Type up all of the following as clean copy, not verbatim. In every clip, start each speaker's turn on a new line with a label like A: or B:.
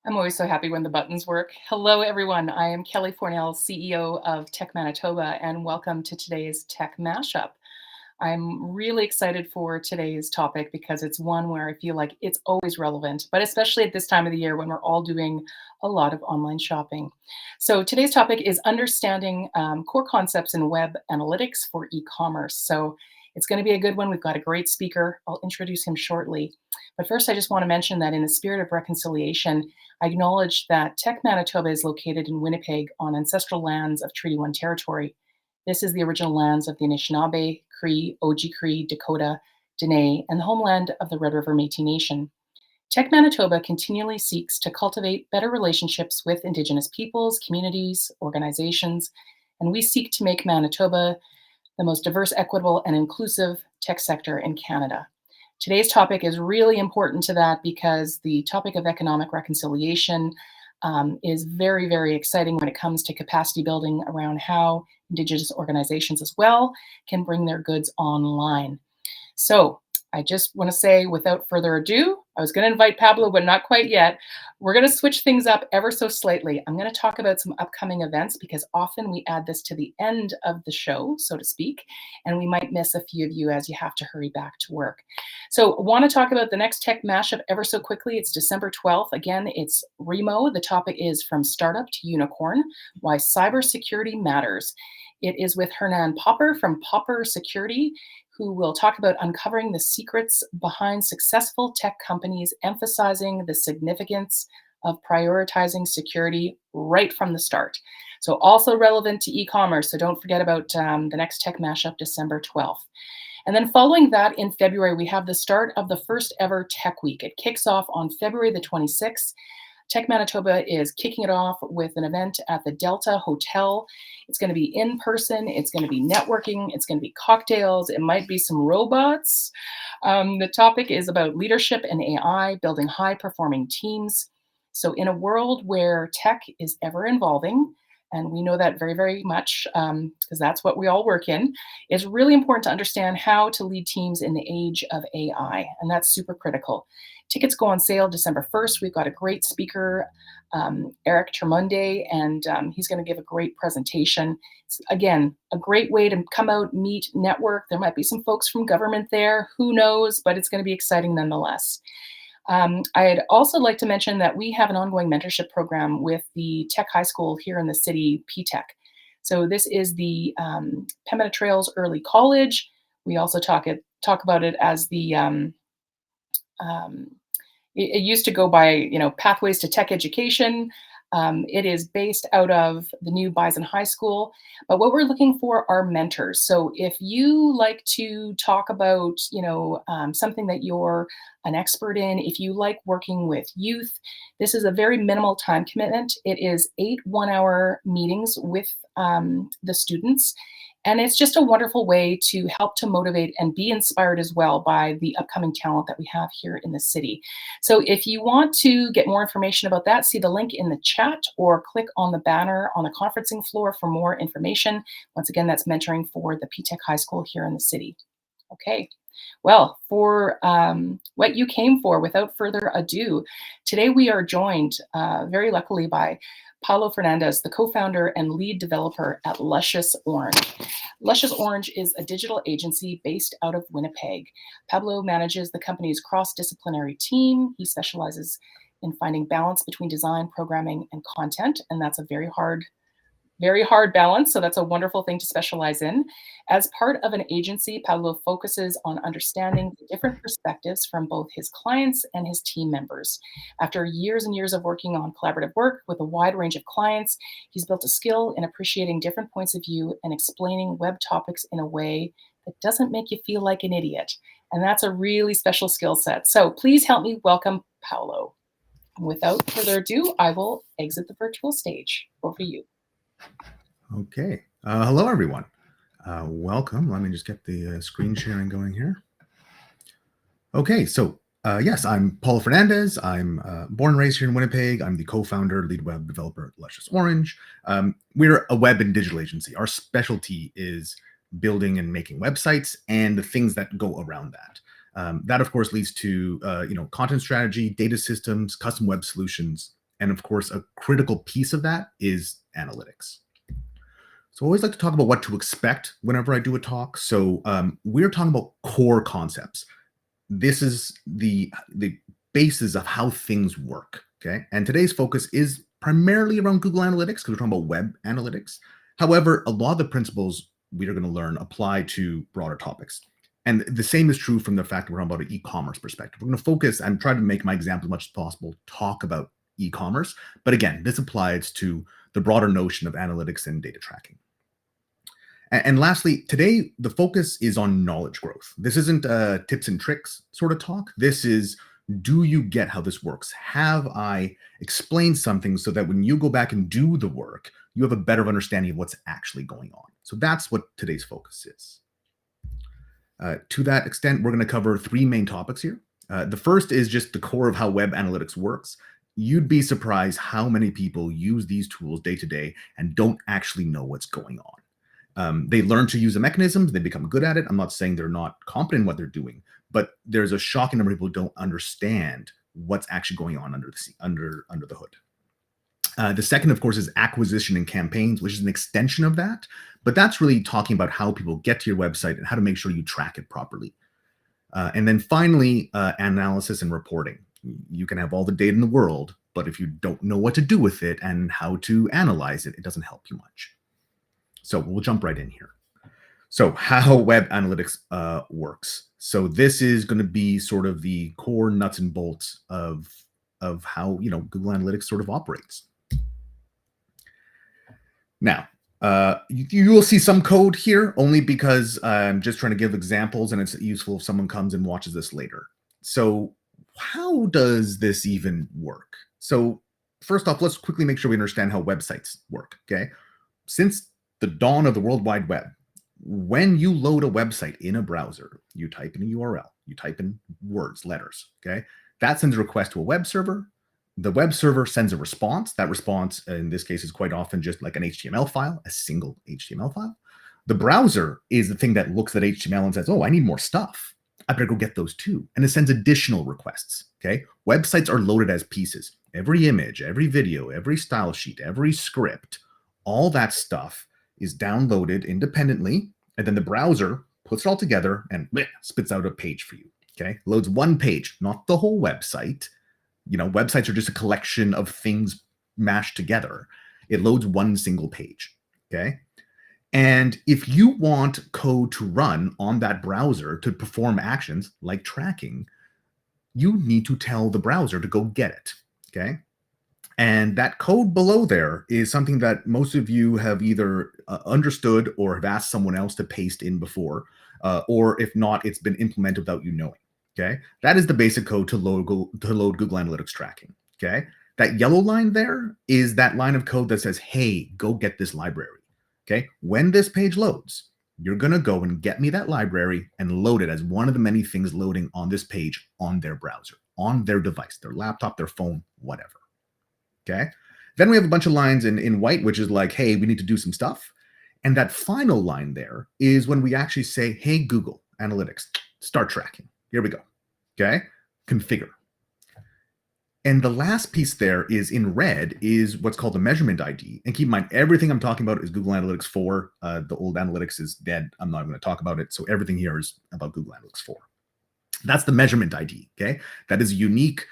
A: I'm always so happy when the buttons work. Hello, everyone. I am Kelly Fornell, CEO of Tech Manitoba, and welcome to today's Tech Mashup. I'm really excited for today's topic because it's one where I feel like it's always relevant, but especially at this time of the year when we're all doing a lot of online shopping. So today's topic is understanding core concepts in web analytics for e-commerce. So it's going to be a good one. We've got a great speaker. I'll introduce him shortly. But first, I just want to mention that in the spirit of reconciliation, I acknowledge that Tech Manitoba is located in Winnipeg on ancestral lands of Treaty 1 territory. This is the original lands of the Anishinaabe, Cree, Oji-Cree, Dakota, Dene, and the homeland of the Red River Métis Nation. Tech Manitoba continually seeks to cultivate better relationships with Indigenous peoples, communities, organizations, and we seek to make Manitoba the most diverse, equitable, and inclusive tech sector in Canada. Today's topic is really important to that because the topic of economic reconciliation is very, very exciting when it comes to capacity building around how Indigenous organizations as well can bring their goods online. So I just want to say, without further ado, I was going to invite Pablo, but not quite yet. We're going to switch things up ever so slightly. I'm going to talk about some upcoming events because often we add this to the end of the show, so to speak, and we might miss a few of you as you have to hurry back to work. So I want to talk about the next tech mashup ever so quickly. It's December 12th. Again, it's REMO. The topic is From Startup to Unicorn, Why Cybersecurity Matters. It is with Hernan Popper from Popper Security, who will talk about uncovering the secrets behind successful tech companies, emphasizing the significance of prioritizing security right from the start. So also relevant to e-commerce, so don't forget about the next Tech Mashup, December 12th. And then following that in February, we have the start of the first ever Tech Week. It kicks off on February the 26th. Tech Manitoba is kicking it off with an event at the Delta Hotel. It's going to be in person. It's going to be networking. It's going to be cocktails. It might be some robots. The topic is about leadership and AI, building high-performing teams. So in a world where tech is ever evolving, and we know that very, very much because that's what we all work in, it's really important to understand how to lead teams in the age of AI, and that's super critical. Tickets go on sale December 1st. We've got a great speaker, Eric Termunde, and he's going to give a great presentation. It's, again, a great way to come out, meet, network. There might be some folks from government there. Who knows? But it's going to be exciting nonetheless. I'd also like to mention that we have an ongoing mentorship program with the Tech High School here in the city, PTech. So this is the Pembina Trails Early College. We also talk about it as the it used to go by, Pathways to Tech Education. It is based out of the new Bison High School. But what we're looking for are mentors. So if you like to talk about, something that you're an expert in, if you like working with youth, this is a very minimal time commitment. It is 8 one-hour meetings with the students. And it's just a wonderful way to help to motivate and be inspired as well by the upcoming talent that we have here in the city. So if you want to get more information about that, see the link in the chat or click on the banner on the conferencing floor for more information. Once again, that's mentoring for the PTech High School here in the city. Okay. Well, for what you came for, without further ado, today we are joined very luckily by Paulo Fernandes, the co-founder and lead developer at Luscious Orange. Luscious Orange is a digital agency based out of Winnipeg. Pablo manages the company's cross-disciplinary team. He specializes in finding balance between design, programming, and content, and that's a very hard balance, so that's a wonderful thing to specialize in. As part of an agency, Pablo focuses on understanding the different perspectives from both his clients and his team members. After years and years of working on collaborative work with a wide range of clients, he's built a skill in appreciating different points of view and explaining web topics in a way that doesn't make you feel like an idiot. And that's a really special skill set. So please help me welcome Paulo. Without further ado, I will exit the virtual stage. Over to you.
B: Okay. Hello, everyone. Welcome. Let me just get the screen sharing going here. Okay. So, yes, I'm Paulo Fernandes. I'm born and raised here in Winnipeg. I'm the co-founder, lead web developer at Luscious Orange. We're a web and digital agency. Our specialty is building and making websites and the things that go around that. That, of course, leads to content strategy, data systems, custom web solutions, And of course, a critical piece of that is analytics. So I always like to talk about what to expect whenever I do a talk. So we're talking about core concepts. This is the basis of how things work. Okay. And today's focus is primarily around Google Analytics because we're talking about web analytics. However, a lot of the principles we are going to learn apply to broader topics. And the same is true from the fact that we're talking about an e-commerce perspective. We're going to focus and try to make my example as much as possible talk about e-commerce. But again, this applies to the broader notion of analytics and data tracking. And lastly, today, the focus is on knowledge growth. This isn't a tips and tricks sort of talk. This is, do you get how this works? Have I explained something so that when you go back and do the work, you have a better understanding of what's actually going on? So that's what today's focus is. To that extent, we're going to cover three main topics here. The first is just the core of how web analytics works. You'd be surprised how many people use these tools day to day and don't actually know what's going on. They learn to use the mechanisms, they become good at it. I'm not saying they're not competent in what they're doing, but there's a shocking number of people who don't understand what's actually going on under the hood. The second, of course, is acquisition and campaigns, which is an extension of that. But that's really talking about how people get to your website and how to make sure you track it properly. And then finally, analysis and reporting. You can have all the data in the world, but if you don't know what to do with it and how to analyze it, it doesn't help you much. So we'll jump right in here. So how web analytics works. So this is going to be sort of the core nuts and bolts of how Google Analytics sort of operates. Now, you will see some code here only because I'm just trying to give examples, and it's useful if someone comes and watches this later. So how does this even work? So first off, let's quickly make sure we understand how websites work, okay? Since the dawn of the World Wide Web, when you load a website in a browser, you type in a URL, you type in words, letters, okay? That sends a request to a web server. The web server sends a response. That response, in this case, is quite often just like an HTML file, a single HTML file. The browser is the thing that looks at HTML and says, oh, I need more stuff. I better go get those too. And it sends additional requests, okay? Websites are loaded as pieces. Every image, every video, every style sheet, every script, all that stuff is downloaded independently. And then the browser puts it all together and spits out a page for you, okay? Loads one page, not the whole website. Websites are just a collection of things mashed together. It loads one single page, okay? And if you want code to run on that browser to perform actions like tracking, you need to tell the browser to go get it, okay? And that code below there is something that most of you have either understood or have asked someone else to paste in before, or if not, it's been implemented without you knowing. Okay, that is the basic code to load Google Analytics tracking. Okay, that yellow line there is that line of code that says, hey, go get this library. Okay, when this page loads, you're going to go and get me that library and load it as one of the many things loading on this page on their browser, on their device, their laptop, their phone, whatever. Okay, then we have a bunch of lines in white, which is like, hey, we need to do some stuff. And that final line there is when we actually say, hey, Google Analytics, start tracking. Here we go, okay? Configure. And the last piece there is in red is what's called the measurement ID. And keep in mind, everything I'm talking about is Google Analytics 4. The old Analytics is dead. I'm not going to talk about it. So everything here is about Google Analytics 4. That's the measurement ID, okay? That is a unique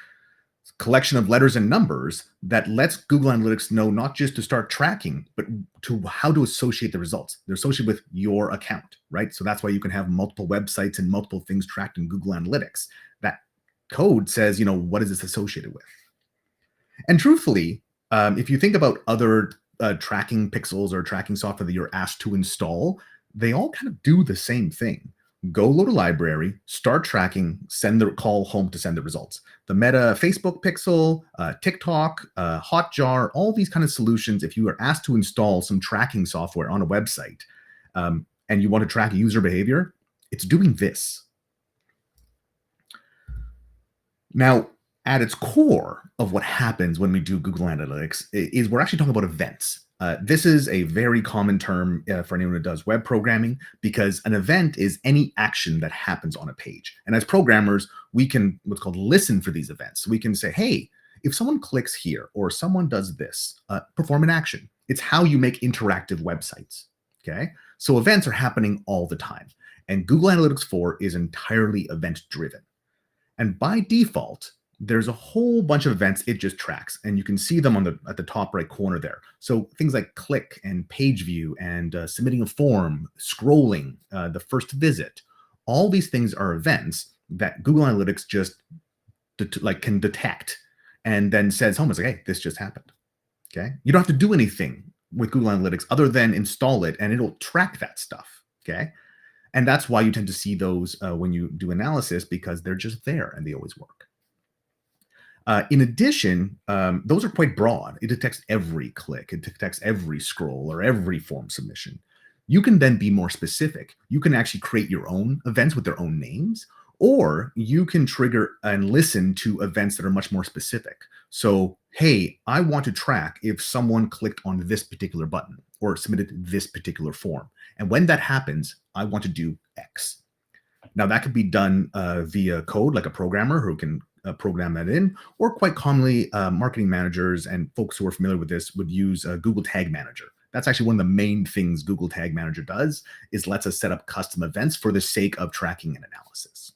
B: collection of letters and numbers that lets Google Analytics know not just to start tracking, but to how to associate the results. They're associated with your account, right? So that's why you can have multiple websites and multiple things tracked in Google Analytics. That code says, what is this associated with? And truthfully, if you think about other tracking pixels or tracking software that you're asked to install, they all kind of do the same thing. Go load a library, start tracking, send the call home to send the results. The Meta Facebook Pixel, TikTok, Hotjar, all these kind of solutions, if you are asked to install some tracking software on a website and you want to track user behavior, it's doing this. Now, at its core of what happens when we do Google Analytics is we're actually talking about events. This is a very common term for anyone who does web programming because an event is any action that happens on a page. And as programmers, we can what's called listen for these events. So we can say, hey, if someone clicks here or someone does this, perform an action. It's how you make interactive websites. Okay. So events are happening all the time. And Google Analytics 4 is entirely event driven. And by default, there's a whole bunch of events it just tracks, and you can see them at the top right corner there. So things like click and page view and submitting a form, scrolling, the first visit, all these things are events that Google Analytics just can detect and then says, "Oh, it's like, hey, this just happened." Okay, you don't have to do anything with Google Analytics other than install it, and it'll track that stuff. Okay, and that's why you tend to see those when you do analysis, because they're just there and they always work. In addition, those are quite broad. It detects every click, it detects every scroll or every form submission. You can then be more specific. You can actually create your own events with their own names, or you can trigger and listen to events that are much more specific. So, hey, I want to track if someone clicked on this particular button or submitted this particular form. And when that happens, I want to do X. Now, that could be done via code, like a programmer who can program that in, or quite commonly, marketing managers and folks who are familiar with this would use Google Tag Manager. That's actually one of the main things Google Tag Manager does, is lets us set up custom events for the sake of tracking and analysis.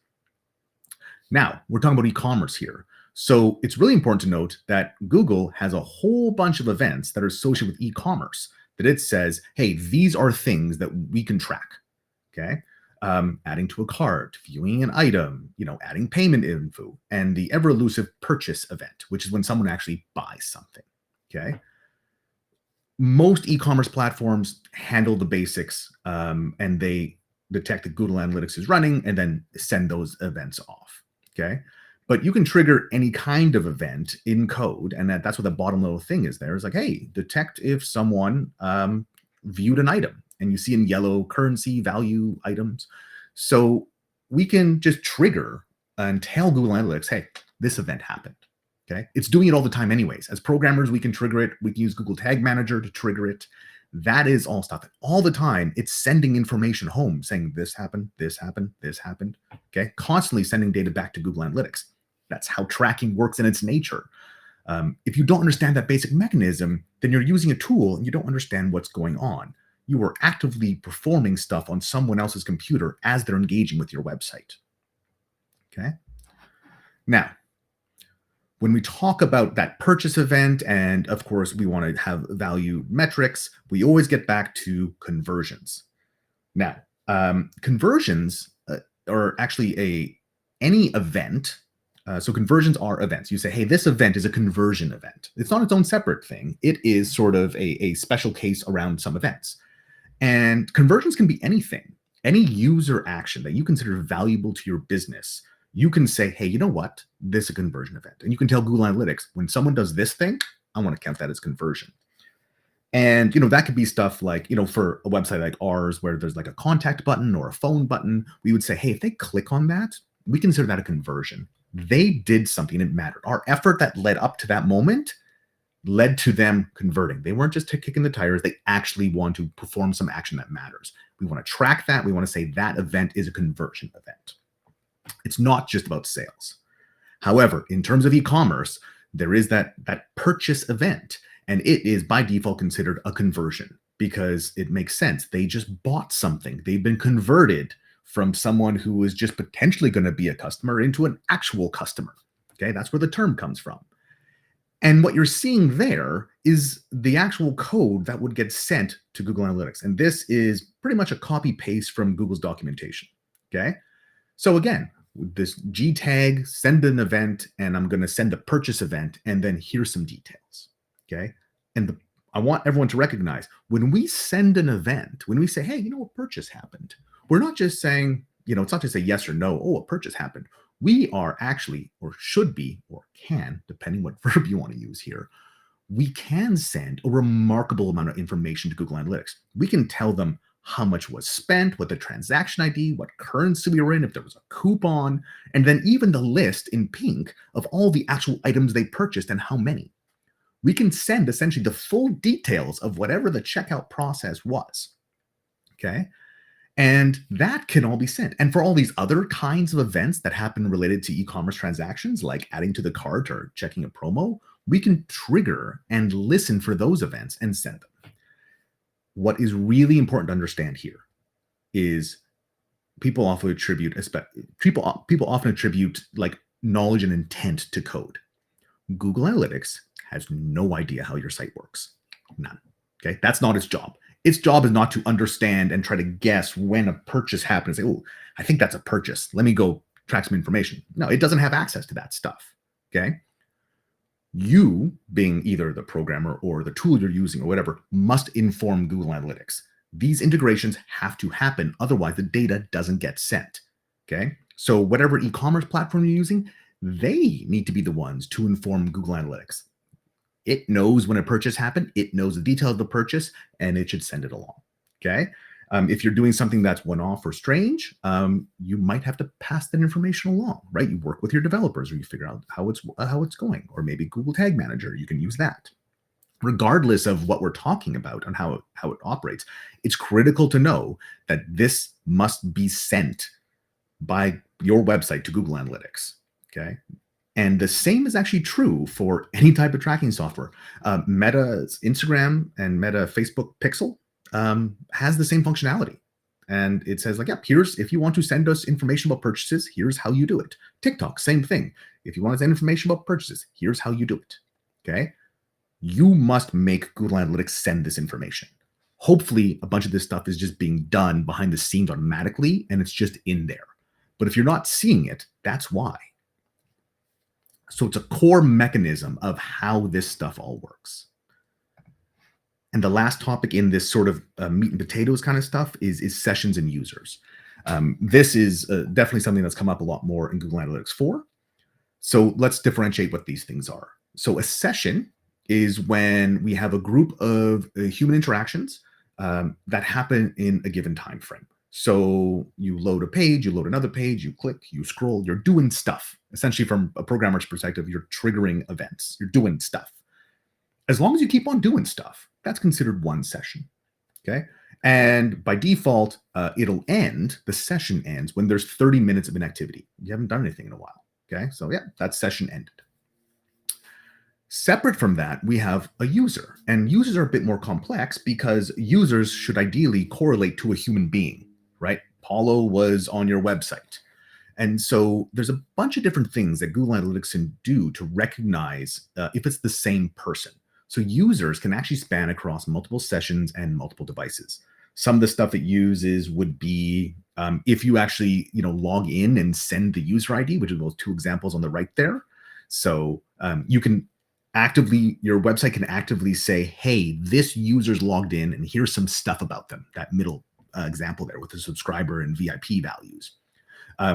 B: Now, we're talking about e-commerce here. So it's really important to note that Google has a whole bunch of events that are associated with e-commerce that it says, hey, these are things that we can track. Okay. Adding to a cart, viewing an item, adding payment info, and the ever elusive purchase event, which is when someone actually buys something. Okay. Most e-commerce platforms handle the basics, and they detect that Google Analytics is running and then send those events off. Okay. But you can trigger any kind of event in code, and that's what the bottom little thing is there. It's like, hey, detect if someone viewed an item, and you see in yellow currency, value, items. So we can just trigger and tell Google Analytics, hey, this event happened. Okay. It's doing it all the time anyways. As programmers, we can trigger it. We can use Google Tag Manager to trigger it. That is all stuff that all the time it's sending information home saying this happened, this happened, this happened. Okay. Constantly sending data back to Google Analytics. That's how tracking works in its nature. If you don't understand that basic mechanism, then you're using a tool and you don't understand what's going on. You are actively performing stuff on someone else's computer as they're engaging with your website. Okay. Now, when we talk about that purchase event, and of course, we want to have value metrics, we always get back to conversions. Now, conversions are actually any event. So conversions are events. You say, hey, this event is a conversion event. It's not its own separate thing. It is sort of a special case around some events. And conversions can be anything, any user action that you consider valuable to your business. You can say, hey, you know what? This is a conversion event. And you can tell Google Analytics, when someone does this thing, I want to count that as conversion. And, that could be stuff like, for a website like ours, where there's like a contact button or a phone button, we would say, hey, if they click on that, we consider that a conversion. They did something that mattered. Our effort that led up to that moment led to them converting. They weren't just kicking the tires. They actually want to perform some action that matters. We want to track that. We want to say that event is a conversion event. It's not just about sales. However, in terms of e-commerce, there is that purchase event, and it is by default considered a conversion because it makes sense. They just bought something. They've been converted from someone who is just potentially going to be a customer into an actual customer. Okay, that's where the term comes from. And what you're seeing there is the actual code that would get sent to Google Analytics. And this is pretty much a copy paste from Google's documentation. Okay. So again, with this G tag, send an event, and I'm going to send a purchase event, and then here's some details. Okay. And I want everyone to recognize when we send an event, when we say, hey, a purchase happened, we're not just saying, it's not just a yes or no, oh, a purchase happened. We are actually, or should be, or can, depending what verb you want to use here, we can send a remarkable amount of information to Google Analytics. We can tell them how much was spent, what the transaction ID, what currency we were in, if there was a coupon, and then even the list in pink of all the actual items they purchased and how many. We can send essentially the full details of whatever the checkout process was. Okay. And that can all be sent. And for all these other kinds of events that happen related to e-commerce transactions, like adding to the cart or checking a promo, we can trigger and listen for those events and send them. What is really important to understand here is people often attribute like knowledge and intent to code. Google Analytics has no idea how your site works. None. Okay, that's not its job. Its job is not to understand and try to guess when a purchase happens. Say, oh, I think that's a purchase. Let me go track some information. No, it doesn't have access to that stuff. Okay. You, being either the programmer or the tool you're using or whatever, must inform Google Analytics. These integrations have to happen. Otherwise, the data doesn't get sent. Okay. So whatever e-commerce platform you're using, they need to be the ones to inform Google Analytics. It knows when a purchase happened, it knows the details of the purchase, and it should send it along. Okay. If you're doing something that's one-off or strange, you might have to pass that information along, right? You work with your developers, or you figure out how it's going, or maybe Google Tag Manager, you can use that. Regardless of what we're talking about and how it operates, it's critical to know that this must be sent by your website to Google Analytics. Okay. And the same is actually true for any type of tracking software. Meta's Instagram and Meta Facebook Pixel has the same functionality. And it says like, yeah, here's, if you want to send us information about purchases, here's how you do it. TikTok, same thing. If you want to send information about purchases, here's how you do it. Okay. You must make Google Analytics send this information. Hopefully a bunch of this stuff is just being done behind the scenes automatically and it's just in there. But if you're not seeing it, that's why. So it's a core mechanism of how this stuff all works. And the last topic in this sort of meat and potatoes kind of stuff is sessions and users. This is definitely something that's come up a lot more in Google Analytics 4. So let's differentiate what these things are. So a session is when we have a group of human interactions that happen in a given time frame. So you load a page, you load another page, you click, you scroll, you're doing stuff. Essentially, from a programmer's perspective, you're triggering events, you're doing stuff. As long as you keep on doing stuff, that's considered one session. Okay. And by default, it'll end, the session ends when there's 30 minutes of inactivity. You haven't done anything in a while. Okay. So yeah, that session ended. Separate from that, we have a user. And users are a bit more complex because users should ideally correlate to a human being, right? Paulo was on your website. And so there's a bunch of different things that Google Analytics can do to recognize if it's the same person. So users can actually span across multiple sessions and multiple devices. Some of the stuff it uses would be if you actually log in and send the user ID, which are those two examples on the right there. So you can your website can actively say, hey, this user's logged in and here's some stuff about them, that middle example there with the subscriber and VIP values.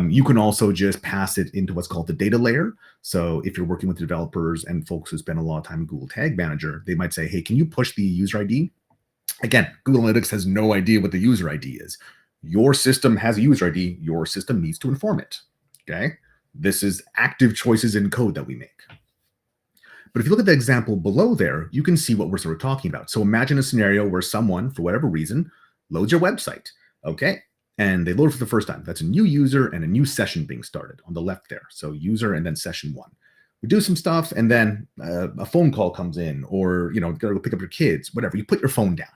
B: You can also just pass it into what's called the data layer. So if you're working with developers and folks who spend a lot of time in Google Tag Manager, they might say, hey, can you push the user ID? Again, Google Analytics has no idea what the user ID is. Your system has a user ID. Your system needs to inform it. Okay. This is active choices in code that we make. But if you look at the example below there, you can see what we're sort of talking about. So imagine a scenario where someone, for whatever reason, loads your website. Okay. And they load it for the first time. That's a new user and a new session being started on the left there. So user and then session one. We do some stuff and then a phone call comes in, or, gotta go pick up your kids, whatever. You put your phone down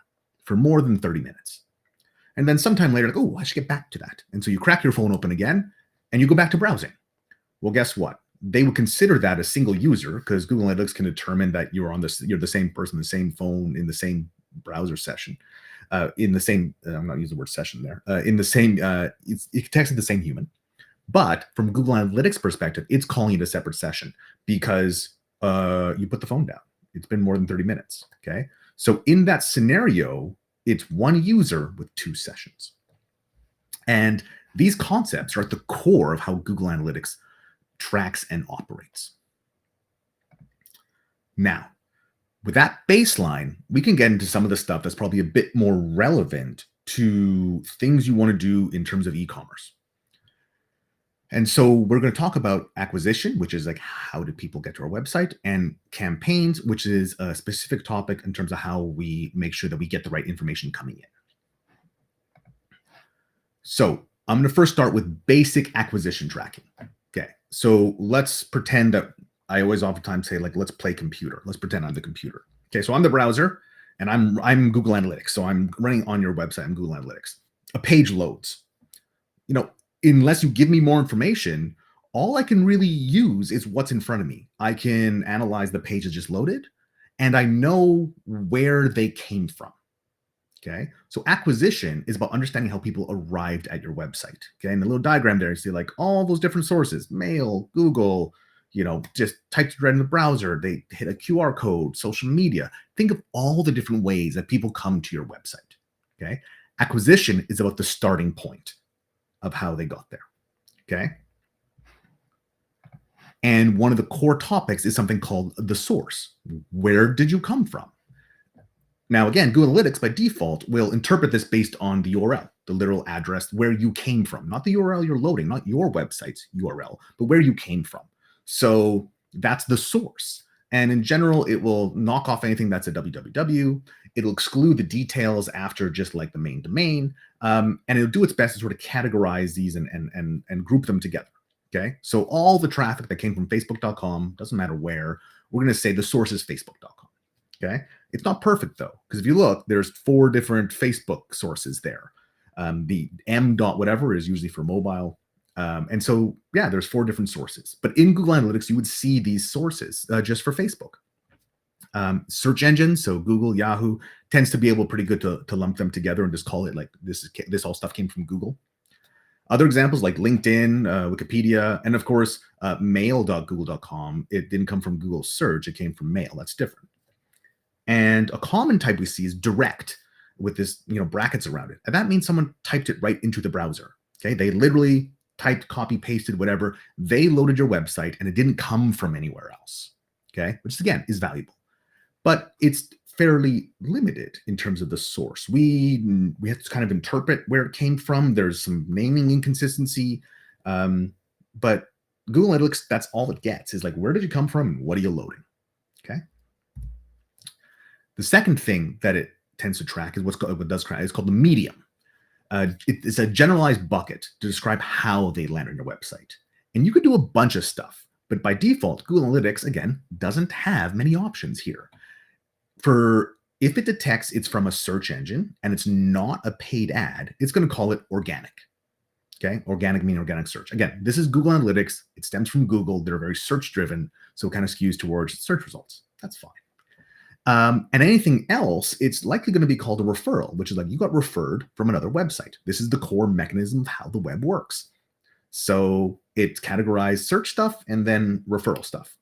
B: for more than 30 minutes. And then sometime later, like, oh, I should get back to that. And so you crack your phone open again and you go back to browsing. Well, guess what? They would consider that a single user because Google Analytics can determine that you're the same person, the same phone in the same browser session. In the same, I'm not using the word session there, in the same, it texted the same human. But from Google Analytics perspective, it's calling it a separate session because you put the phone down. It's been more than 30 minutes, okay? So in that scenario, it's one user with two sessions. And these concepts are at the core of how Google Analytics tracks and operates. Now, with that baseline, we can get into some of the stuff that's probably a bit more relevant to things you want to do in terms of e-commerce. And so we're going to talk about acquisition, which is like how do people get to our website, and campaigns, which is a specific topic in terms of how we make sure that we get the right information coming in. So I'm going to first start with basic acquisition tracking. Okay. So let's pretend that I always oftentimes say, like, let's play computer. Let's pretend I'm the computer. Okay. So I'm the browser and I'm Google Analytics. So I'm running on your website. I'm Google Analytics. A page loads. Unless you give me more information, all I can really use is what's in front of me. I can analyze the page that just loaded, and I know where they came from. Okay. So acquisition is about understanding how people arrived at your website. Okay. And the little diagram there, you see like all those different sources, mail, Google, just typed it right in the browser. They hit a QR code, social media. Think of all the different ways that people come to your website. Okay. Acquisition is about the starting point of how they got there. Okay. And one of the core topics is something called the source. Where did you come from? Now, again, Google Analytics by default will interpret this based on the URL, the literal address where you came from, not the URL you're loading, not your website's URL, but where you came from. So that's the source. And in general, it will knock off anything that's a www. It'll exclude the details after just like the main domain. And it'll do its best to sort of categorize these and group them together. Okay. So all the traffic that came from facebook.com, doesn't matter where, we're going to say the source is facebook.com. Okay. It's not perfect though, because if you look, there's 4 different Facebook sources there. The m dot whatever is usually for mobile. And so, yeah, there's 4 different sources. But in Google Analytics, you would see these sources just for Facebook. Search engines, so Google, Yahoo, tends to be able pretty good to lump them together and just call it like this all stuff came from Google. Other examples like LinkedIn, Wikipedia, and of course, mail.google.com. It didn't come from Google search. It came from mail. That's different. And a common type we see is direct with this, brackets around it. And that means someone typed it right into the browser. Okay. They literally typed, copy, pasted, whatever. They loaded your website and it didn't come from anywhere else. Okay. Which again is valuable, but it's fairly limited in terms of the source. We have to kind of interpret where it came from. There's some naming inconsistency. But Google Analytics, that's all it gets is like, where did you come from and what are you loading? Okay. The second thing that it tends to track is it's called the medium. It's a generalized bucket to describe how they land on your website. And you could do a bunch of stuff, but by default, Google Analytics, again, doesn't have many options here. If it detects it's from a search engine and it's not a paid ad, it's going to call it organic. Okay, organic meaning organic search. Again, this is Google Analytics. It stems from Google. They're very search driven, so it kind of skews towards search results. That's fine. And anything else, it's likely going to be called a referral, which is like you got referred from another website. This is the core mechanism of how the web works. So it's categorized search stuff and then referral stuff.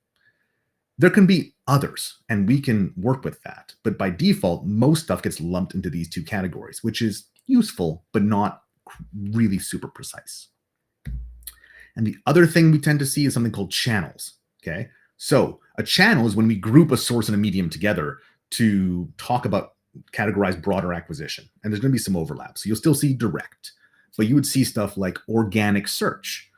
B: There can be others, and we can work with that. But by default, most stuff gets lumped into these 2 categories, which is useful, but not really super precise. And the other thing we tend to see is something called channels. Okay. So a channel is when we group a source and a medium together to talk about categorize broader acquisition. And there's going to be some overlap. So you'll still see direct, but you would see stuff like organic search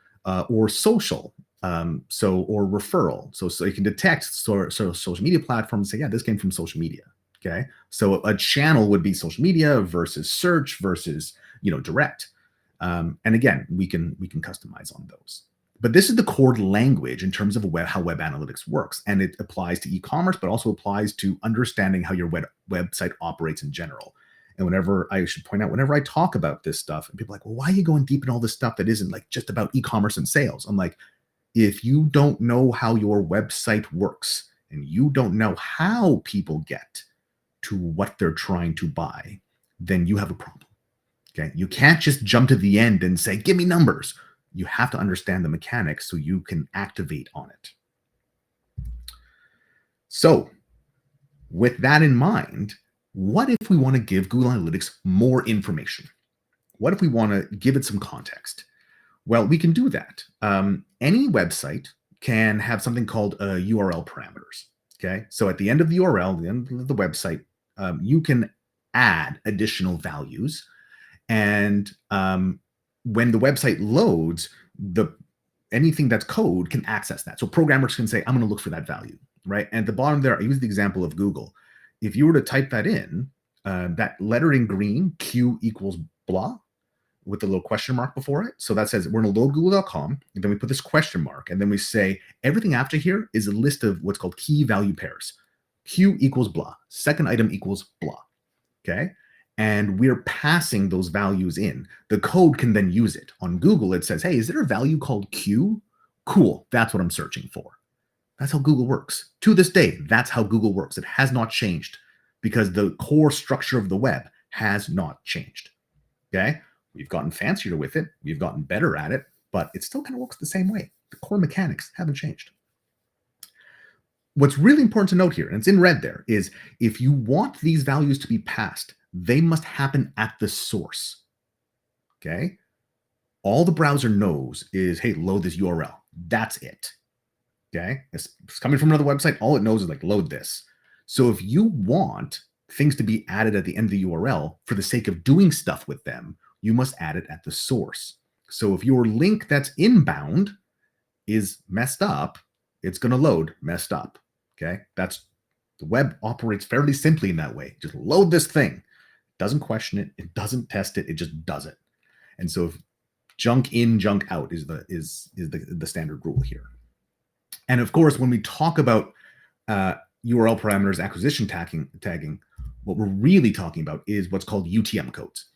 B: or social, or referral. So you can detect social media platforms and say, yeah, this came from social media. Okay. So a channel would be social media versus search versus, direct. And again, we can customize on those. But this is the core language in terms of how web analytics works. And it applies to e-commerce, but also applies to understanding how your website operates in general. And whenever I talk about this stuff, and people are like, well, why are you going deep in all this stuff that isn't like just about e-commerce and sales? I'm like, if you don't know how your website works and you don't know how people get to what they're trying to buy, then you have a problem. Okay. You can't just jump to the end and say, give me numbers. You have to understand the mechanics so you can activate on it. So with that in mind, what if we want to give Google Analytics more information? What if we want to give it some context? Well, we can do that. Any website can have something called URL parameters. Okay. So at the end of the URL, the end of the website, you can add additional values. And when the website loads, anything that's code can access that. So programmers can say, I'm going to look for that value, right? And at the bottom there, I use the example of Google. If you were to type that in, that letter in green, Q equals blah, with the little question mark before it. So that says we're going to load google.com, and then we put this question mark, and then we say everything after here is a list of what's called key value pairs. Q equals blah. Second item equals blah. Okay. And we're passing those values in. The code can then use it. On Google, it says, hey, is there a value called Q? Cool. That's what I'm searching for. That's how Google works. To this day, that's how Google works. It has not changed because the core structure of the web has not changed. Okay. We've gotten fancier with it. We've gotten better at it, but it still kind of works the same way. The core mechanics haven't changed. What's really important to note here, and it's in red there, is if you want these values to be passed, they must happen at the source. Okay. All the browser knows is, hey, load this URL. That's it. Okay. It's coming from another website. All it knows is like, load this. So if you want things to be added at the end of the URL for the sake of doing stuff with them, you must add it at the source. So if your link that's inbound is messed up, it's going to load messed up. Okay. The web operates fairly simply in that way. Just load this thing. It doesn't question it. It doesn't test it. It just does it. And so if junk in, junk out is the standard rule here. And of course, when we talk about URL parameters acquisition tagging, what we're really talking about is what's called UTM codes.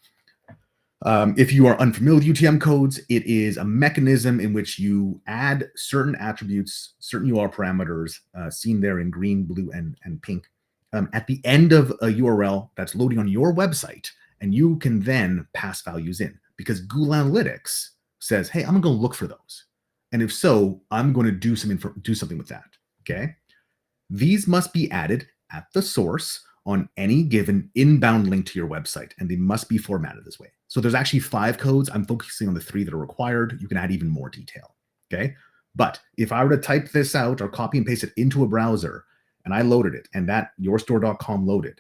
B: If you are unfamiliar with UTM codes, it is a mechanism in which you add certain attributes, certain URL parameters, seen there in green, blue, and pink, at the end of a URL that's loading on your website, and you can then pass values in because Google Analytics says, hey, I'm going to look for those. And if so, I'm going to do something with that. Okay. These must be added at the source on any given inbound link to your website, and they must be formatted this way. So there's actually 5 codes. I'm focusing on the 3 that are required. You can add even more detail. Okay. But if I were to type this out or copy and paste it into a browser and I loaded it and that yourstore.com loaded,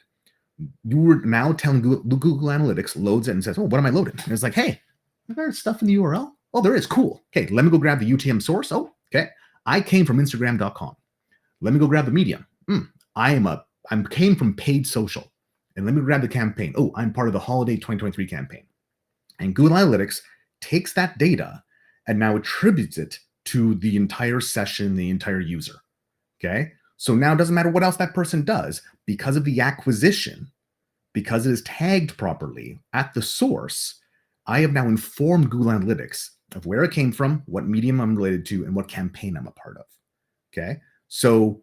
B: you were now telling Google Analytics loads it and says, oh, what am I loading? And it's like, hey, is there stuff in the URL? Oh, there is. Cool. Okay, let me go grab the UTM source. Oh, okay. I came from Instagram.com. Let me go grab the medium. I came from paid social. And let me grab the campaign. Oh, I'm part of the holiday 2023 campaign. And Google Analytics takes that data and now attributes it to the entire session, the entire user. Okay. So now it doesn't matter what else that person does because of the acquisition, because it is tagged properly at the source. I have now informed Google Analytics of where it came from, what medium I'm related to, and what campaign I'm a part of. Okay. So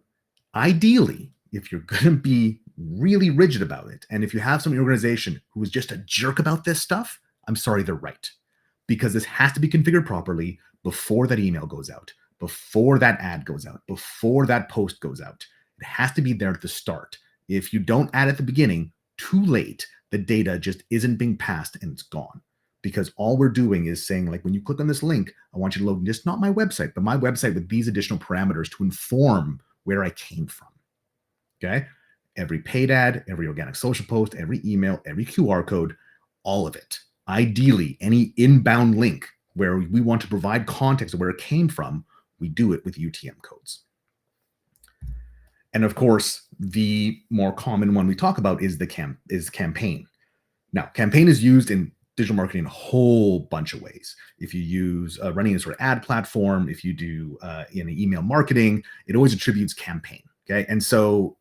B: ideally, if you're going to be really rigid about it, and if you have some organization who is just a jerk about this stuff, I'm sorry, they're right. Because this has to be configured properly before that email goes out, before that ad goes out, before that post goes out. It has to be there at the start. If you don't add at the beginning, too late, the data just isn't being passed and it's gone. Because all we're doing is saying, like, when you click on this link, I want you to load just not my website, but my website with these additional parameters to inform where I came from. Okay. Every paid ad, every organic social post, every email, every QR code, all of it. Ideally, any inbound link where we want to provide context of where it came from, we do it with UTM codes. And of course, the more common one we talk about is campaign. Now, campaign is used in digital marketing in a whole bunch of ways. If you use running a sort of ad platform, if you do in email marketing, it always attributes campaign. Okay, and so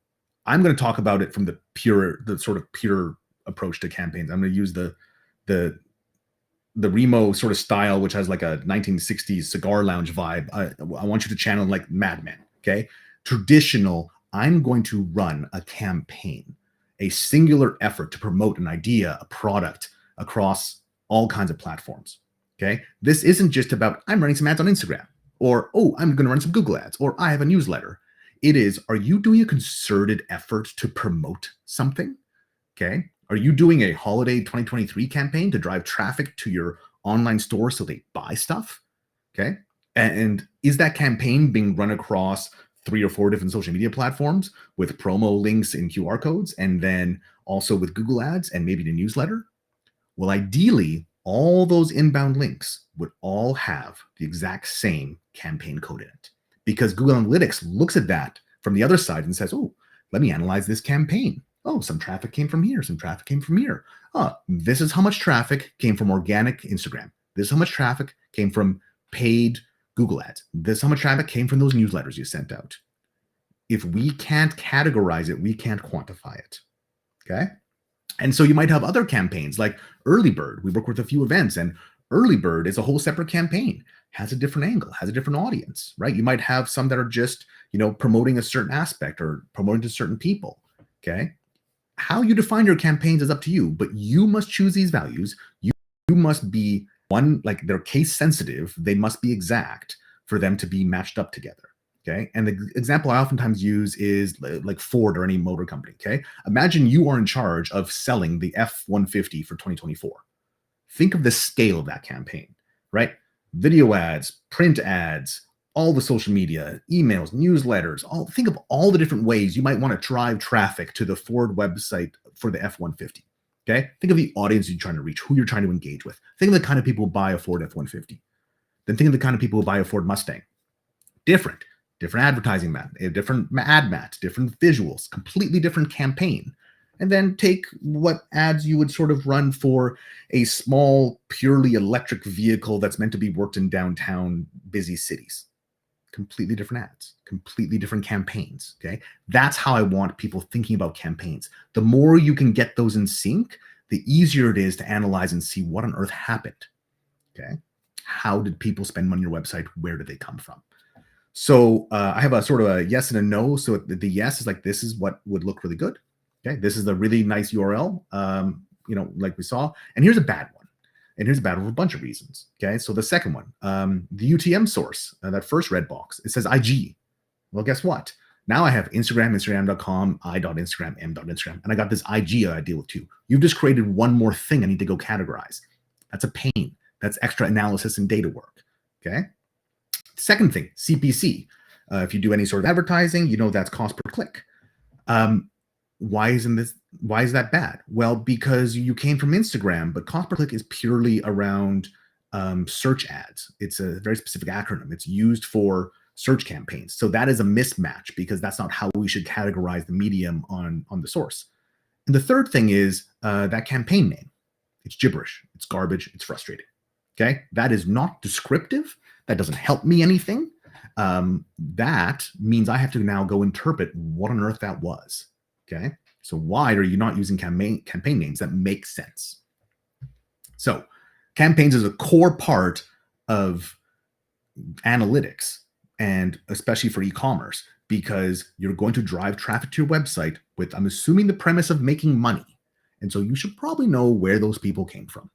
B: I'm going to talk about it from the sort of pure approach to campaigns. I'm going to use the Remo sort of style, which has like a 1960s cigar lounge vibe. I want you to channel like Mad Men. Okay, traditional. I'm going to run a campaign, a singular effort to promote an idea, a product across all kinds of platforms. Okay, this isn't just about I'm running some ads on Instagram, or oh, I'm going to run some Google ads, or I have a newsletter. It is, are you doing a concerted effort to promote something? Okay. Are you doing a holiday 2023 campaign to drive traffic to your online store so they buy stuff? Okay. And is that campaign being run across 3 or 4 different social media platforms with promo links and QR codes, and then also with Google ads and maybe the newsletter? Well, ideally, all those inbound links would all have the exact same campaign code in it, because Google Analytics looks at that from the other side and says, oh, let me analyze this campaign. Oh, some traffic came from here. Some traffic came from here. Oh, this is how much traffic came from organic Instagram. This is how much traffic came from paid Google ads. This is how much traffic came from those newsletters you sent out. If we can't categorize it, we can't quantify it. Okay. And so you might have other campaigns like Early Bird. We work with a few events, and Early Bird is a whole separate campaign, has a different angle, has a different audience, right? You might have some that are just, promoting a certain aspect or promoting to certain people. Okay. How you define your campaigns is up to you, but you must choose these values. You must be they're case sensitive. They must be exact for them to be matched up together. Okay. And the example I oftentimes use is like Ford or any motor company. Okay. Imagine you are in charge of selling the F-150 for 2024. Think of the scale of that campaign, right? Video ads, print ads, all the social media, emails, newsletters, think of all the different ways you might want to drive traffic to the Ford website for the F-150. Okay. Think of the audience you're trying to reach, who you're trying to engage with. Think of the kind of people who buy a Ford F-150. Then think of the kind of people who buy a Ford Mustang. Different advertising mat, different ad mats, different visuals, completely different campaign. And then take what ads you would sort of run for a small, purely electric vehicle that's meant to be worked in downtown busy cities. Completely different ads, completely different campaigns. Okay. That's how I want people thinking about campaigns. The more you can get those in sync, the easier it is to analyze and see what on earth happened. Okay. How did people spend money on your website? Where did they come from? So I have a sort of a yes and a no. So the yes is like, this is what would look really good. Okay. This is a really nice URL, like we saw. And here's a bad one. And here's a bad one for a bunch of reasons. Okay. So the second one, the UTM source, that first red box, it says IG. Well, guess what? Now I have Instagram, Instagram.com, I.Instagram, M.Instagram, and I got this IG I deal with too. You've just created one more thing I need to go categorize. That's a pain. That's extra analysis and data work. Okay. Second thing, CPC. If you do any sort of advertising, that's cost per click. Why is that bad? Well, because you came from Instagram, but cost per click is purely around search ads. It's a very specific acronym. It's used for search campaigns. So that is a mismatch because that's not how we should categorize the medium on the source. And the third thing is that campaign name. It's gibberish. It's garbage. It's frustrating. Okay. That is not descriptive. That doesn't help me anything. That means I have to now go interpret what on earth that was. Okay. So why are you not using campaign names that make sense? So campaigns is a core part of analytics, and especially for e-commerce, because you're going to drive traffic to your website with, I'm assuming, the premise of making money. And so you should probably know where those people came from.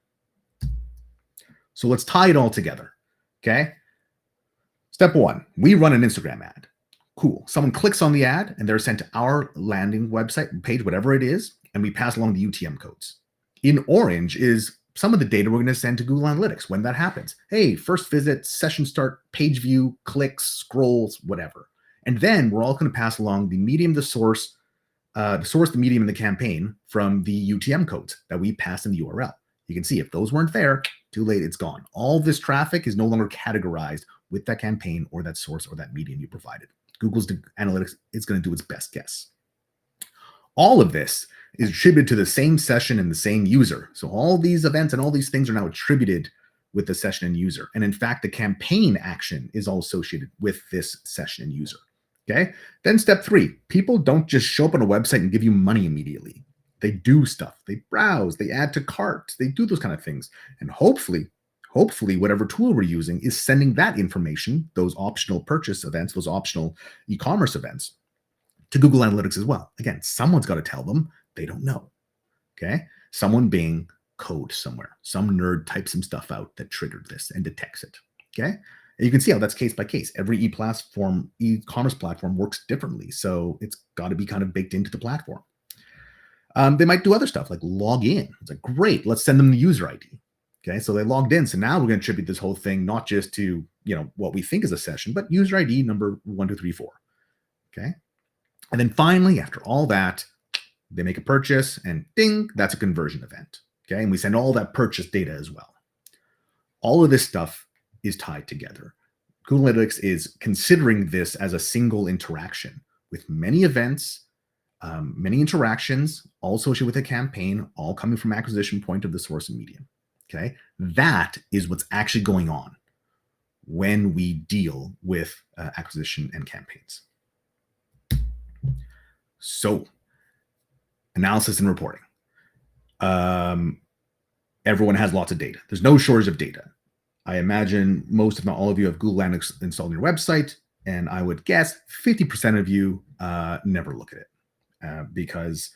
B: So let's tie it all together. Okay. Step one, we run an Instagram ad. Cool. Someone clicks on the ad and they're sent to our landing website page, whatever it is, and we pass along the UTM codes. In orange is some of the data we're going to send to Google Analytics when that happens. Hey, first visit, session start, page view, clicks, scrolls, whatever. And then we're all going to pass along the medium, the source, the medium, and the campaign from the UTM codes that we pass in the URL. You can see if those weren't there, too late, it's gone. All this traffic is no longer categorized with that campaign or that source or that medium you provided. Google's Analytics is going to do its best guess. All of this is attributed to the same session and the same user. So all these events and all these things are now attributed with the session and user. And in fact, the campaign action is all associated with this session and user. Okay. Then step three, people don't just show up on a website and give you money immediately. They do stuff. They browse, they add to cart, they do those kind of things. And hopefully, whatever tool we're using is sending that information, those optional purchase events, those optional e-commerce events, to Google Analytics as well. Again, someone's got to tell them. They don't know. Okay. Someone being code somewhere. Some nerd types some stuff out that triggered this and detects it. Okay. And you can see how that's case by case. Every e-commerce platform works differently. So it's got to be kind of baked into the platform. They might do other stuff like log in. It's like, great, let's send them the user ID. Okay, so they logged in. So now we're going to attribute this whole thing not just to, what we think is a session, but user ID number 1234. Okay. And then finally, after all that, they make a purchase and ding, that's a conversion event. Okay. And we send all that purchase data as well. All of this stuff is tied together. Google Analytics is considering this as a single interaction with many events Many interactions, all associated with a campaign, all coming from acquisition point of the source and medium. Okay, that is what's actually going on when we deal with acquisition and campaigns. So, analysis and reporting. Everyone has lots of data. There's no shortage of data. I imagine most, if not all of you, have Google Analytics installed on your website, and I would guess 50% of you never look at it because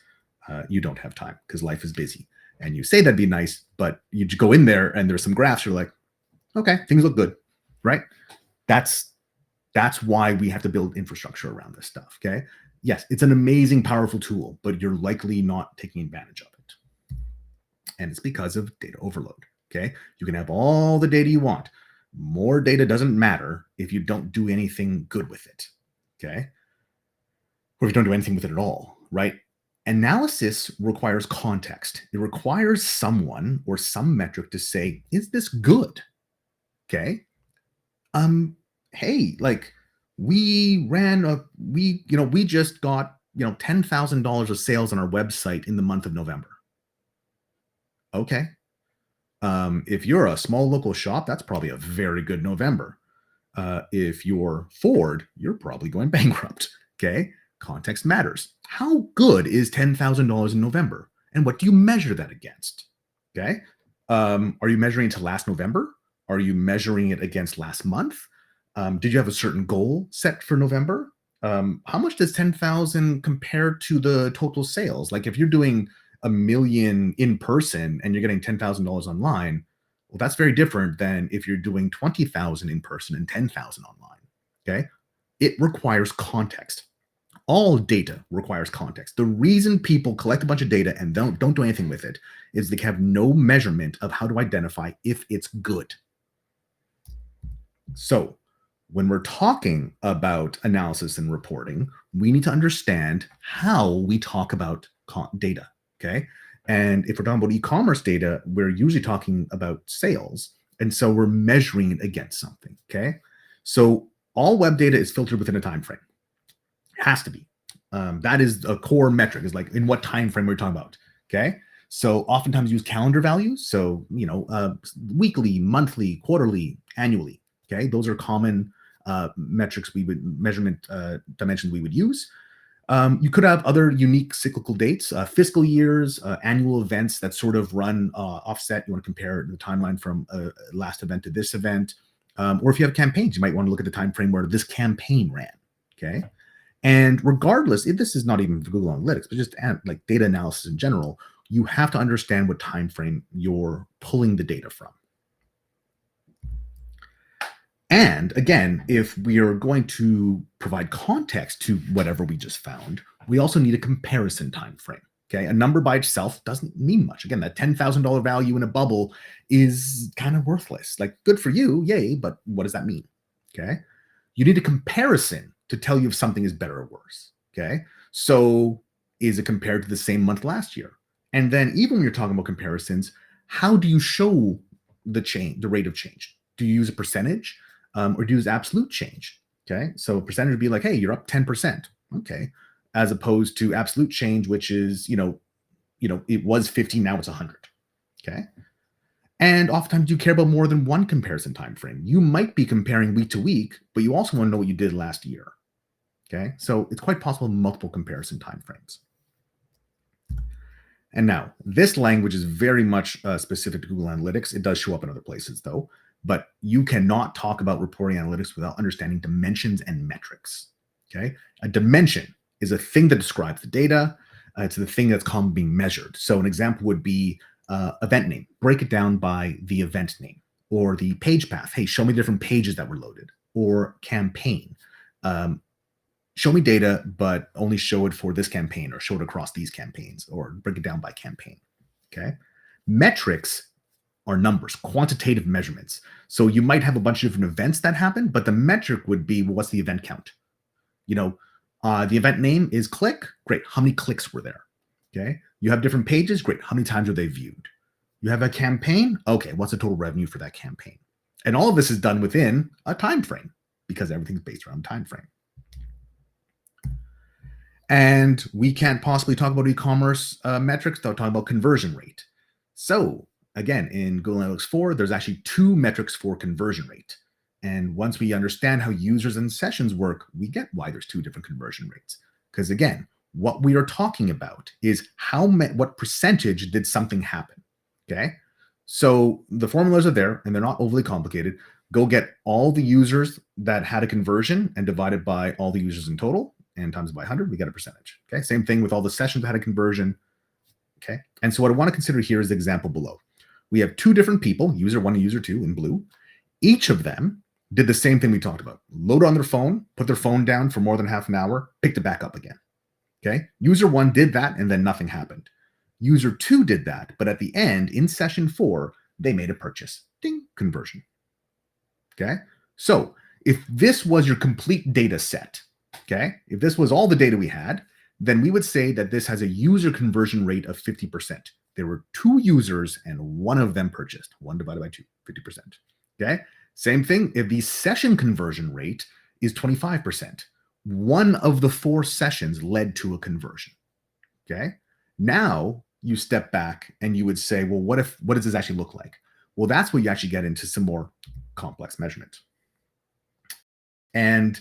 B: you don't have time because life is busy. And you say that'd be nice, but you go in there and there's some graphs. You're like, okay, things look good, right? That's why we have to build infrastructure around this stuff. Okay. Yes, it's an amazing, powerful tool, but you're likely not taking advantage of it. And it's because of data overload. Okay. You can have all the data you want. More data doesn't matter if you don't do anything good with it. Okay. Or if you don't do anything with it at all, right? Analysis requires context. It requires someone or some metric to say, is this good? Okay. Hey, like we just got, $10,000 of sales on our website in the month of November. Okay. If you're a small local shop, that's probably a very good November. If you're Ford, you're probably going bankrupt. Okay. Context matters. How good is $10,000 in November? And what do you measure that against? Okay. Are you measuring it to last November? Are you measuring it against last month? Did you have a certain goal set for November? How much does 10,000 compare to the total sales? Like if you're doing $1 million in person and you're getting $10,000 online, well, that's very different than if you're doing 20,000 in person and 10,000 online. Okay. It requires context. All data requires context. The reason people collect a bunch of data and don't do anything with it is they have no measurement of how to identify if it's good. So when we're talking about analysis and reporting, we need to understand how we talk about data, okay? And if we're talking about e-commerce data, we're usually talking about sales. And so we're measuring it against something, okay? So all web data is filtered within a time frame. It has to be. That is a core metric, is like in what time frame we're talking about, okay? So oftentimes use calendar values. So, weekly, monthly, quarterly, annually, okay? Those are common metrics measurement dimensions we would use. You could have other unique cyclical dates, fiscal years, annual events that sort of run offset. You want to compare the timeline from last event to this event. Or if you have campaigns, you might want to look at the time frame where this campaign ran, okay? And regardless, if this is not even Google Analytics, but just like data analysis in general, you have to understand what time frame you're pulling the data from. And again, if we are going to provide context to whatever we just found, we also need a comparison time frame. Okay, a number by itself doesn't mean much. Again, that $10,000 value in a bubble is kind of worthless. Like, good for you, yay, but what does that mean? Okay, you need a comparison to tell you if something is better or worse. Okay, so is it compared to the same month last year? And then even when you're talking about comparisons, how do you show the change, the rate of change? Do you use a percentage? Or do you use absolute change? Okay, so percentage would be like, hey, you're up 10%. Okay, as opposed to absolute change, which is, it was 50, now it's 100. Okay, and oftentimes you care about more than one comparison time frame. You might be comparing week to week, but you also want to know what you did last year. Okay, so it's quite possible multiple comparison time frames. And now this language is very much specific to Google Analytics. It does show up in other places though. But you cannot talk about reporting analytics without understanding dimensions and metrics, okay? A dimension is a thing that describes the data. It's the thing that's commonly being measured. So an example would be event name. Break it down by the event name. Or the page path. Hey, show me different pages that were loaded. Or campaign. Show me data, but only show it for this campaign, or show it across these campaigns, or break it down by campaign, okay? Metrics are numbers, quantitative measurements. So you might have a bunch of different events that happen, but the metric would be, well, what's the event count? The event name is click. Great. How many clicks were there? Okay. You have different pages. Great. How many times are they viewed? You have a campaign. Okay. What's the total revenue for that campaign? And all of this is done within a time frame because everything's based around time frame. And we can't possibly talk about e-commerce metrics without talking about conversion rate. So again, in Google Analytics 4, there's actually 2 metrics for conversion rate. And once we understand how users and sessions work, we get why there's 2 different conversion rates. Because again, what we are talking about is what percentage did something happen, okay? So the formulas are there, and they're not overly complicated. Go get all the users that had a conversion and divide it by all the users in total, and times it by 100, we get a percentage. Okay, same thing with all the sessions that had a conversion. Okay, and so what I want to consider here is the example below. We have 2 different people, user 1 and user 2 in blue. Each of them did the same thing we talked about. Load on their phone, put their phone down for more than half an hour, picked it back up again. Okay, user 1 did that and then nothing happened. User 2 did that, but at the end, in session 4, they made a purchase. Ding, conversion. Okay, so if this was your complete data set, okay, if this was all the data we had, then we would say that this has a user conversion rate of 50%. There were 2 users and 1 of them purchased. 1 divided by 2, 50%. Okay, same thing if the session conversion rate is 25%. 1 of the 4 sessions led to a conversion. Okay, now you step back and you would say, well, what does this actually look like? Well, that's where you actually get into some more complex measurement. And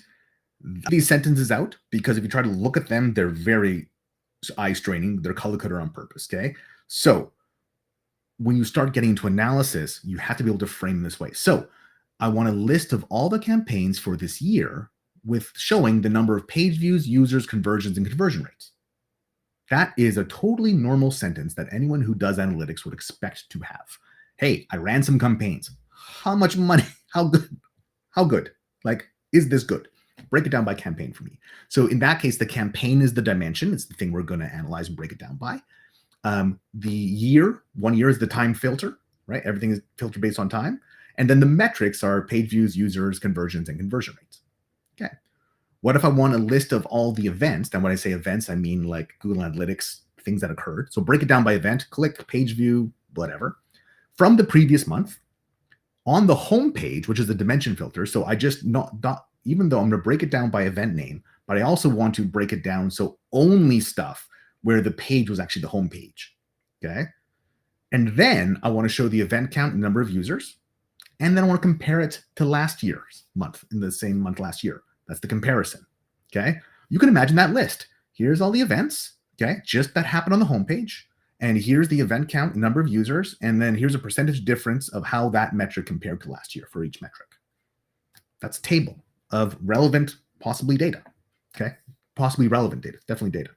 B: these sentences out, because if you try to look at them, they're very eye-straining. They're color-coded on purpose, okay? So when you start getting into analysis, you have to be able to frame this way. So I want a list of all the campaigns for this year with showing the number of page views, users, conversions, and conversion rates. That is a totally normal sentence that anyone who does analytics would expect to have. Hey, I ran some campaigns. How much money? How good? How good? Like, is this good? Break it down by campaign for me. So in that case, the campaign is the dimension. It's the thing we're going to analyze and break it down by. The year, 1 year is the time filter, right? Everything is filtered based on time. And then the metrics are page views, users, conversions, and conversion rates. Okay. What if I want a list of all the events? Then when I say events, I mean like Google Analytics, things that occurred. So break it down by event, click, page view, whatever. From the previous month, on the home page, which is the dimension filter. So I just even though I'm going to break it down by event name, but I also want to break it down so only stuff where the page was actually the home page. Okay. And then I want to show the event count and number of users. And then I want to compare it to last year's month, in the same month last year. That's the comparison. Okay. You can imagine that list. Here's all the events. Okay. Just that happened on the homepage. And here's the event count and number of users. And then here's a percentage difference of how that metric compared to last year for each metric. That's a table of relevant, possibly data. Okay. Possibly relevant data, definitely data.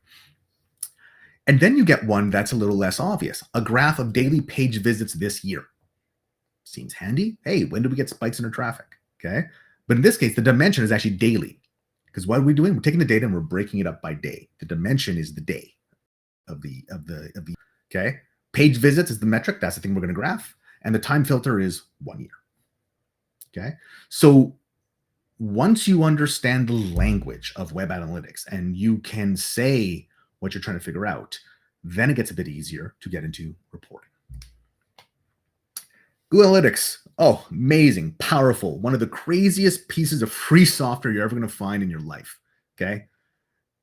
B: And then you get one that's a little less obvious, a graph of daily page visits this year. Seems handy. Hey, when do we get spikes in our traffic? Okay. But in this case, the dimension is actually daily. Because what are we doing? We're taking the data and we're breaking it up by day. The dimension is the day of the okay. Page visits is the metric. That's the thing we're going to graph. And the time filter is 1 year. Okay. So once you understand the language of web analytics and you can say what you're trying to figure out, then it gets a bit easier to get into reporting. Google Analytics, oh, amazing, powerful, one of the craziest pieces of free software you're ever going to find in your life, okay?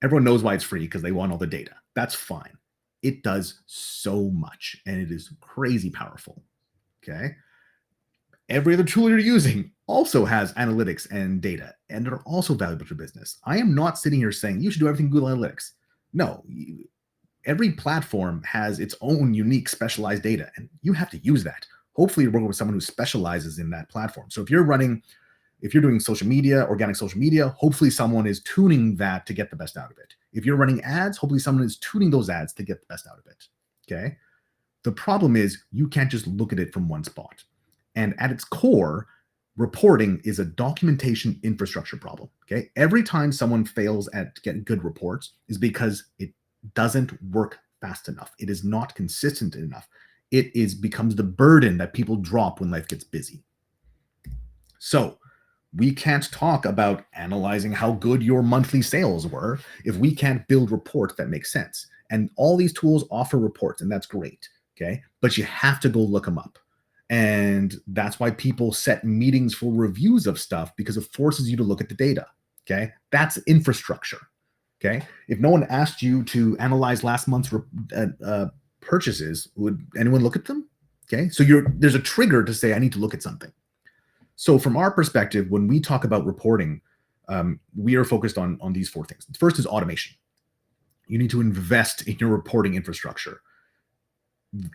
B: Everyone knows why it's free because they want all the data. That's fine. It does so much, and it is crazy powerful, okay? Every other tool you're using also has analytics and data, and they're also valuable to business. I am not sitting here saying you should do everything Google Analytics. No, every platform has its own unique specialized data, and you have to use that. Hopefully you're working with someone who specializes in that platform. So if you're doing social media, organic social media, hopefully someone is tuning that to get the best out of it. If you're running ads, hopefully someone is tuning those ads to get the best out of it, okay? The problem is you can't just look at it from one spot. And at its core, reporting is a documentation infrastructure problem, okay? Every time someone fails at getting good reports is because it doesn't work fast enough. It is not consistent enough. It becomes the burden that people drop when life gets busy. So we can't talk about analyzing how good your monthly sales were if we can't build reports that make sense. And all these tools offer reports, and that's great, okay? But you have to go look them up. And that's why people set meetings for reviews of stuff, because it forces you to look at the data, okay? That's infrastructure. Okay. If no one asked you to analyze last month's purchases, would anyone look at them? Okay. So there's a trigger to say, I need to look at something. So from our perspective, when we talk about reporting, we are focused on these four things. The first is automation. You need to invest in your reporting infrastructure.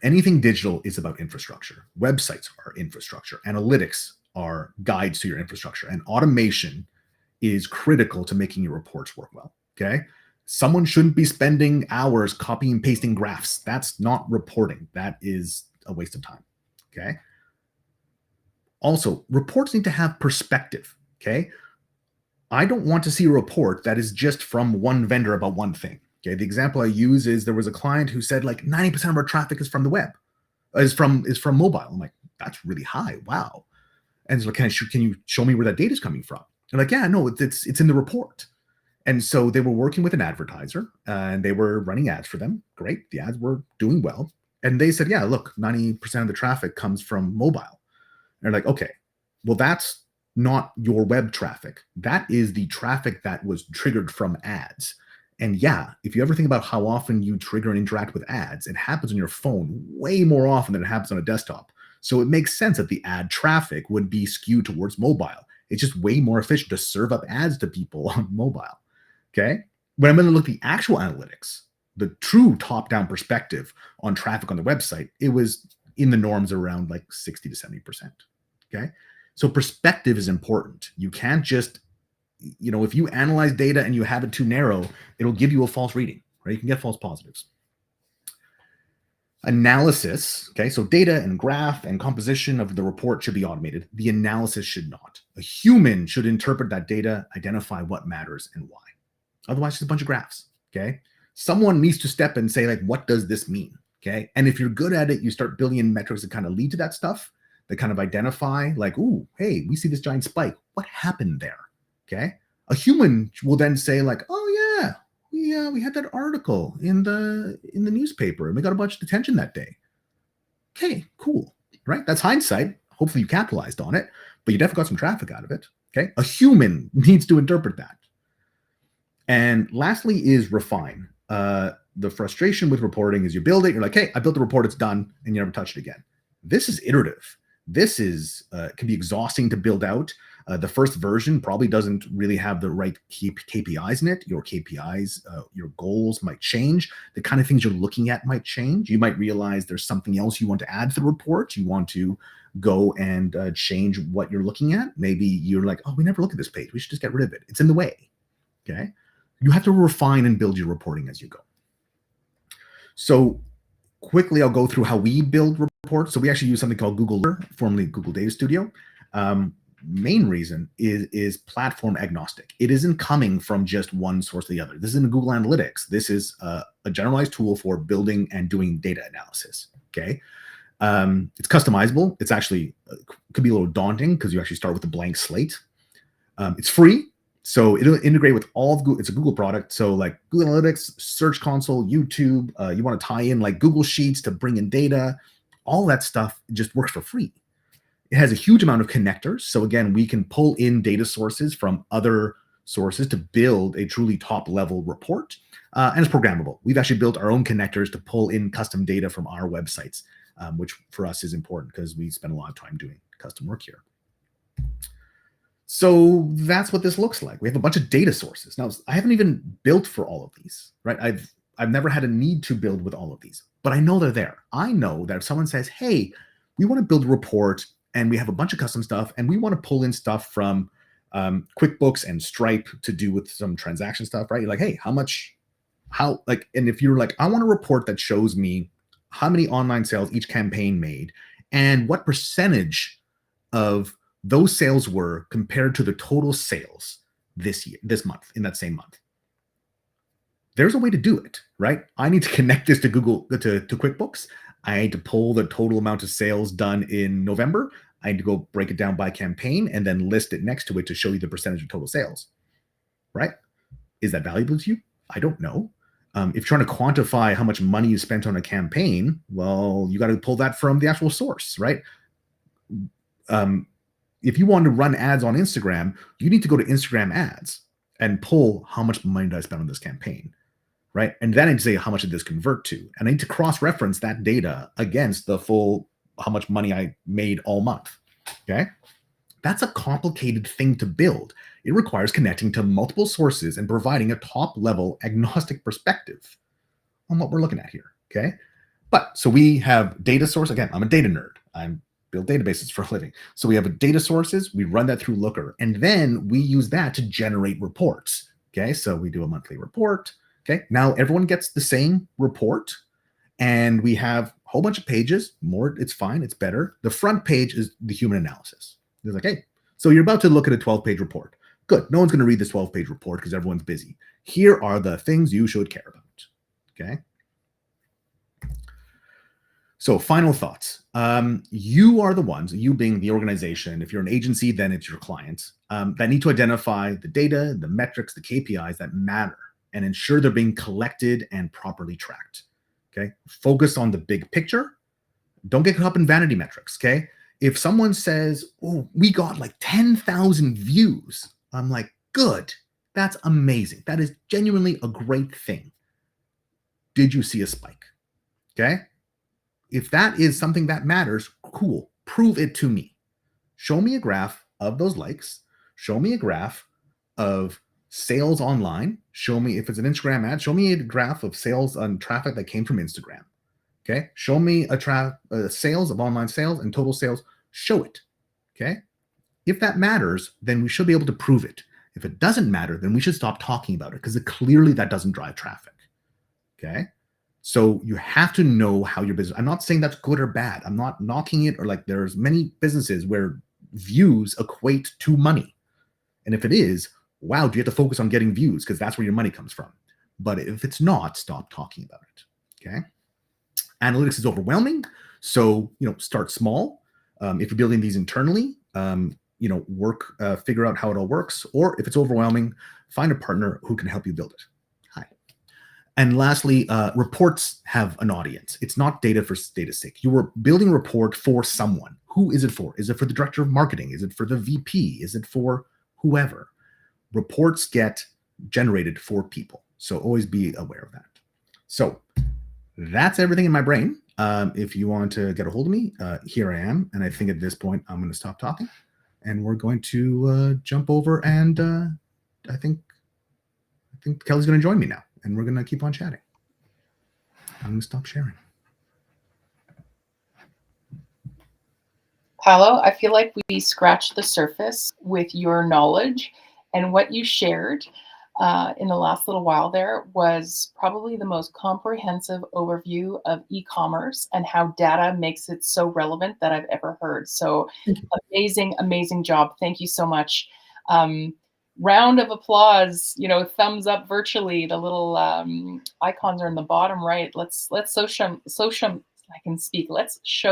B: Anything digital is about infrastructure. Websites are infrastructure. Analytics are guides to your infrastructure. And automation is critical to making your reports work well. Okay. Someone shouldn't be spending hours copying and pasting graphs. That's not reporting. That is a waste of time. Okay. Also, reports need to have perspective. Okay. I don't want to see a report that is just from one vendor about one thing. Okay. The example I use is there was a client who said like 90% of our traffic is from the web, is from mobile. I'm like, that's really high. Wow. And it's like, can you show me where that data is coming from? They're like, yeah, no, it's in the report. And so they were working with an advertiser and they were running ads for them. Great. The ads were doing well. And they said, yeah, look, 90% of the traffic comes from mobile. And they're like, okay, well, that's not your web traffic. That is the traffic that was triggered from ads. And yeah, if you ever think about how often you trigger and interact with ads, it happens on your phone way more often than it happens on a desktop. So it makes sense that the ad traffic would be skewed towards mobile. It's just way more efficient to serve up ads to people on mobile. Okay. When I'm going to look at the actual analytics, the true top-down perspective on traffic on the website, it was in the norms around like 60 to 70%. Okay. So perspective is important. You can't just, if you analyze data and you have it too narrow, it'll give you a false reading, right? You can get false positives. Analysis, okay, so data and graph and composition of the report should be automated. The analysis should not. A human should interpret that data, identify what matters and why. Otherwise, it's a bunch of graphs, okay? Someone needs to step in and say, like, what does this mean, okay? And if you're good at it, you start building in metrics that kind of lead to that stuff, that kind of identify, like, ooh, hey, we see this giant spike. What happened there, okay? A human will then say, like, oh, yeah, we had that article in the newspaper and we got a bunch of attention that day. Okay, cool, right? That's hindsight. Hopefully you capitalized on it, but you definitely got some traffic out of it. Okay, a human needs to interpret that. And lastly is refine. The frustration with reporting is you build it, you're like, hey, I built the report, it's done, and you never touch it again. This is iterative. This is can be exhausting to build out. The first version probably doesn't really have the right KPIs in it. Your KPIs, your goals might change. The kind of things you're looking at might change. You might realize there's something else you want to add to the report. You want to go and change what you're looking at. Maybe you're like, oh, we never look at this page. We should just get rid of it. It's in the way. Okay. You have to refine and build your reporting as you go. So quickly, I'll go through how we build reports. So we actually use something called Google, formerly Google Data Studio. Main reason is platform agnostic. It isn't coming from just one source or the other. This isn't Google Analytics. This is a generalized tool for building and doing data analysis. Okay. It's customizable. It's actually could be a little daunting because you actually start with a blank slate. It's free. So it'll integrate with all of Google. It's a Google product. So like Google Analytics, Search Console, YouTube, you want to tie in like Google Sheets to bring in data, all that stuff just works for free. It has a huge amount of connectors. So again, we can pull in data sources from other sources to build a truly top level report. And it's programmable. We've actually built our own connectors to pull in custom data from our websites, which for us is important because we spend a lot of time doing custom work here. So that's what this looks like. We have a bunch of data sources. Now, I haven't even built for all of these, right? I've never had a need to build with all of these, but I know they're there. I know that if someone says, hey, we want to build a report and we have a bunch of custom stuff and we want to pull in stuff from QuickBooks and Stripe to do with some transaction stuff, right? You're like, hey, and if you're like, I want a report that shows me how many online sales each campaign made and what percentage of those sales were compared to the total sales this month, in that same month. There's a way to do it, right? I need to connect this to to QuickBooks. I need to pull the total amount of sales done in November. I need to go break it down by campaign and then list it next to it to show you the percentage of total sales, right? Is that valuable to you? I don't know. If you're trying to quantify how much money you spent on a campaign, well, you got to pull that from the actual source, right? If you want to run ads on Instagram, you need to go to Instagram ads and pull how much money did I spend on this campaign, right? And then I need to say how much did this convert to, and I need to cross-reference that data against the full how much money I made all month. Okay, that's a complicated thing to build. It requires connecting to multiple sources and providing a top-level agnostic perspective on what we're looking at here. Okay, but so we have data source. Again, I'm a data nerd. I build databases for a living. So we have a data sources. We run that through Looker, and then we use that to generate reports. Okay, so we do a monthly report. Okay, now everyone gets the same report, and we have a whole bunch of pages. More, it's fine, it's better. The front page is the human analysis. It's like, hey, so you're about to look at a 12-page report. Good, no one's going to read this 12-page report because everyone's busy. Here are the things you should care about. Okay. So final thoughts. You are the ones, you being the organization, if you're an agency, then it's your clients, that need to identify the data, the metrics, the KPIs that matter and ensure they're being collected and properly tracked. Okay. Focus on the big picture. Don't get caught up in vanity metrics. Okay. If someone says, oh, we got like 10,000 views, I'm like, good. That's amazing. That is genuinely a great thing. Did you see a spike? Okay. If that is something that matters, cool. Prove it to me. Show me a graph of those likes. Show me a graph of sales online. Show me, if it's an Instagram ad, show me a graph of sales on traffic that came from Instagram. Okay. Show me a sales of online sales and total sales. Show it. Okay. If that matters, then we should be able to prove it. If it doesn't matter, then we should stop talking about it because clearly that doesn't drive traffic. Okay. So you have to know how your business, I'm not saying that's good or bad. I'm not knocking it, or like there's many businesses where views equate to money. And if it is, wow, do you have to focus on getting views because that's where your money comes from. But if it's not, stop talking about it. Okay. Analytics is overwhelming. So, start small. If you're building these internally, figure out how it all works. Or if it's overwhelming, find a partner who can help you build it. And lastly, reports have an audience. It's not data for data's sake. You are building a report for someone. Who is it for? Is it for the director of marketing? Is it for the VP? Is it for whoever? Reports get generated for people. So always be aware of that. So that's everything in my brain. If you want to get a hold of me, here I am. And I think at this point, I'm going to stop talking. And we're going to jump over, and I think Kelly's going to join me now. And we're going to keep on chatting. I'm going to stop sharing.
A: Paulo, I feel like we scratched the surface with your knowledge, and what you shared in the last little while there was probably the most comprehensive overview of e-commerce and how data makes it so relevant that I've ever heard. So amazing, amazing job. Thank you so much. Round of applause, thumbs up virtually. The little icons are in the bottom right. Let's I can speak. Let's show